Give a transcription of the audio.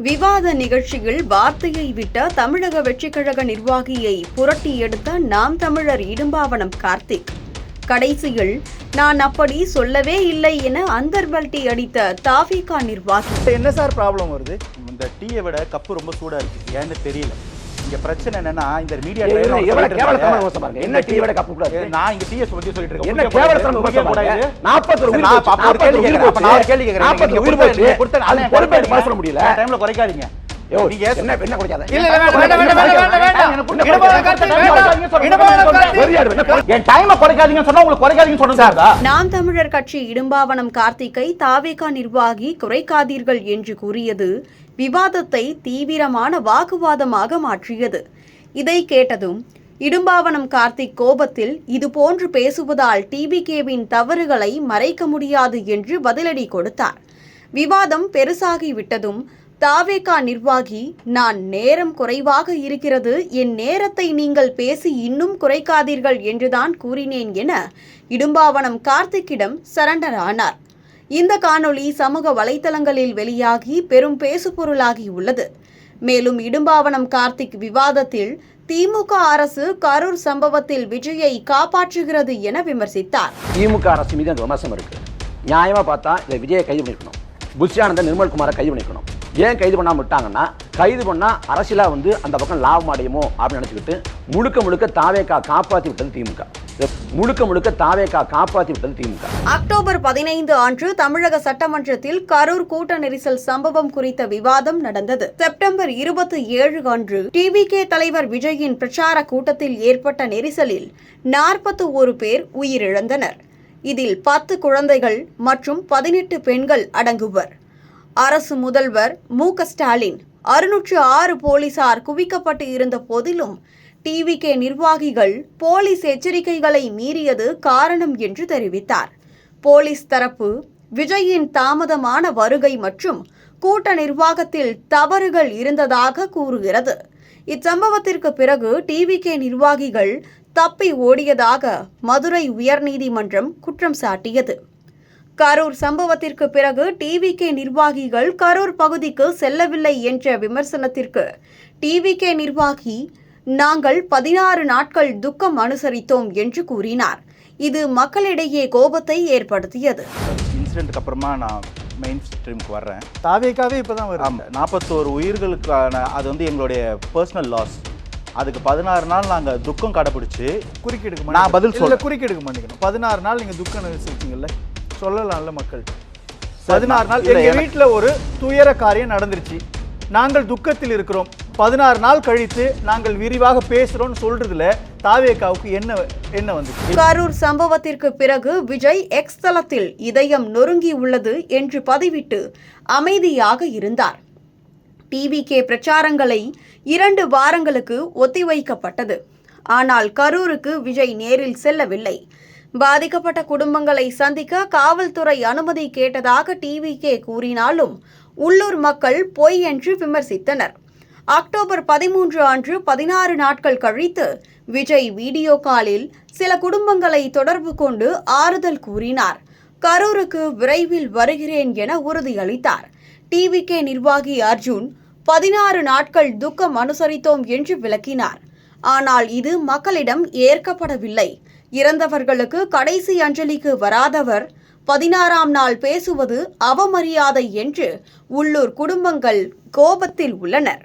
விவாத நிகழ்ச்சியில் வார்த்தையை விட்ட தமிழக வெற்றிக்கழக நிர்வாகியை புரட்டி எடுத்த நாம் தமிழர் இடும்பாவனம் கார்த்திக். கடைசியில் நான் அப்படி சொல்லவே இல்லை என அந்தர்பல்டி அடித்த தாவிகா நிர்வாகி. என்ன சார் ப்ராப்ளம் வருது? இந்த டீயை விட கப்பு ரொம்ப சூடா இருக்கு, ஏன்னு தெரியல. இங்க பிரச்சனை என்னன்னா, இந்த மீடியா என்ன டீ விட கப்பு கூட நான் இங்க டீயை பத்தி சொல்லிட்டு இருக்கேன். என்ன கேவலத்தனம் மோசமா இருக்கு? 40 உயிர் நான் ஒரு கேள்வி கேக்குறேன். நான் ஒரு கேள்வி கேக்குறேன். 40 உயிர் போச்சு. அது பொறுப்பேற்று பேச சொல்ல முடியல. டைம்ல குறைக்காதீங்க. நீங்க என்ன குறைக்காத. இல்ல என் டைமை குறைக்காதீங்கன்னு சொன்னா உங்களுக்கு குறைக்காதீங்கன்னு சொன்னதா? நாம் தமிழர் கட்சி இடும்பாவனம் கார்த்திக்கை தாவேகா நிர்வாகி குறைக்காதீர்கள் என்று கூறியது விவாதத்தை தீவிரமான வாக்குவாதமாக மாற்றியது. இதை கேட்டதும் இடும்பாவனம் கார்த்திக் கோபத்தில் இதுபோன்று பேசுவதால் டிவிகேவின் தவறுகளை மறைக்க முடியாது என்று பதிலடி கொடுத்தார். விவாதம் பெருசாகிவிட்டதும் தாவேகா நிர்வாகி, நான் நேரம் குறைவாக இருக்கிறது, என் நேரத்தை நீங்கள் பேசி இன்னும் குறைக்காதீர்கள் என்றுதான் கூறினேன் என இடும்பாவனம் கார்த்திக்கிடம் சரண்டர் ஆனார். இந்த காணொளி சமூக வலைதளங்களில் வெளியாகி பெரும் பேசுபொருளாகி உள்ளது. மேலும் இடும்பாவனம் கார்த்திக் விவாதத்தில் திமுக அரசு கரூர் சம்பவத்தில் விஜயை காப்பாற்றுகிறது என விமர்சித்தார். திமுக அரசு மீது விமர்சனம் இருக்கு. நியாயமா பார்த்தா இந்த விஜயை கைது பண்ணிருக்கணும், புஷ்யானந்த நிர்மல்குமாரை கைது பண்ணிருக்கணும். ஏன் கைது பண்ணாம விட்டாங்கன்னா, கைது பண்ணா அரசியலா அந்த பக்கம் லாபம் அடையுமோ அப்படின்னு நினைச்சுக்கிட்டு முழுக்க தாவேகா காப்பாற்றி விட்டது திமுக. முழுக்க தாவேகா காப்பாற்றி விட்டது திமுக. அக்டோபர் 15 அன்று தமிழக சட்டமன்றத்தில் கரூர் கூட்ட நெரிசல் சம்பவம் குறித்த விவாதம் நடந்தது. செப்டம்பர் 27 அன்று டிவிகே தலைவர் விஜயின் பிரச்சார கூட்டத்தில் ஏற்பட்ட நெரிசலில் 41 பேர் உயிரிழந்தனர். இதில் 10 குழந்தைகள் மற்றும் 18 பெண்கள் அடங்குவர். அரசு முதல்வர் மு.க. ஸ்டாலின் 606 போலீசார் குவிக்கப்பட்டு இருந்த போதிலும் டிவிகே நிர்வாகிகள் போலீஸ் எச்சரிக்கைகளை மீறியது காரணம் என்று தெரிவித்தார். போலீஸ் தரப்பு விஜயின் தாமதமான வருகை மற்றும் கூட்ட நிர்வாகத்தில் தவறுகள் இருந்ததாக கூறுகிறது. இச்சம்பவத்திற்கு பிறகு டிவிகே நிர்வாகிகள் தப்பி ஓடியதாக மதுரை உயர்நீதிமன்றம் குற்றம் சாட்டியது. கரூர் சம்பவத்திற்கு பிறகு டிவிகே நிர்வாகிகள் கரூர் பகுதிக்கு செல்லவில்லை என்ற விமர்சனத்திற்கு டிவிகே நிர்வாகி, நாங்கள் 16 நாட்கள் துக்கம் அனுசரித்தோம் என்று கூறினார். இது மக்களிடையே கோபத்தை ஏற்படுத்தியது. இன்சிடென்ட்க்கு அப்புறமா நான் மெயின் ஸ்ட்ரீமுக்கு வர்றேன். தாவேகாவே இப்பதான் வரும். 41 உயிர்களுக்கான அது எங்களுடைய பர்சனல் லாஸ். அதுக்கு 16 நாள் நாங்கள் துக்கம் கடைபிடிச்சு குறுக்கீடுக்கு நான் பதில் சொல்ல குறுக்கீடுக்கு மன்னிக்கணும். 16 நாள் நீங்க துக்கம் அனுசரிச்சிங்கல்ல, சொல்லலாம்ல மக்கள். 16 நாள் எங்க வீட்டில் ஒரு துயர காரியம் நடந்துருச்சு, நாங்கள் துக்கத்தில் இருக்கிறோம், 16 நாள் கழித்து நாங்கள் விரிவாக பேசுறோம்னு சொல்றதுல தாவேகாவுக்கு என்ன வந்து? கரூர் சம்பவத்திற்கு பிறகு விஜய் எக்ஸ் தளத்தில் இதயம் நொறுங்கி உள்ளது என்று பதிவிட்டு அமைதியாக இருந்தார். டிவிகே பிரச்சாரங்களை 2 வாரங்களுக்கு ஒத்திவைக்கப்பட்டது. ஆனால் கரூருக்கு விஜய் நேரில் செல்லவில்லை. பாதிக்கப்பட்ட குடும்பங்களை சந்திக்க காவல்துறை அனுமதி கேட்டதாக டிவிகே கூறினாலும் உள்ளூர் மக்கள் பொய் என்று விமர்சித்தனர். அக்டோபர் 13 அன்று 16 நாட்கள் கழித்து விஜய் வீடியோ காலில் சில குடும்பங்களை தொடர்பு கொண்டு ஆறுதல் கூறினார். கரூருக்கு விரைவில் வருகிறேன் என உறுதியளித்தார். டிவிகே நிர்வாகி அர்ஜுன் 16 நாட்கள் துக்கம் அனுசரித்தோம் என்று விளக்கினார். ஆனால் இது மக்களிடம் ஏற்கப்படவில்லை. இறந்தவர்களுக்கு கடைசி அஞ்சலிக்கு வராதவர் 16ஆம் நாள் பேசுவது அவமரியாதை என்று உள்ளூர் குடும்பங்கள் கோபத்தில் உள்ளனர்.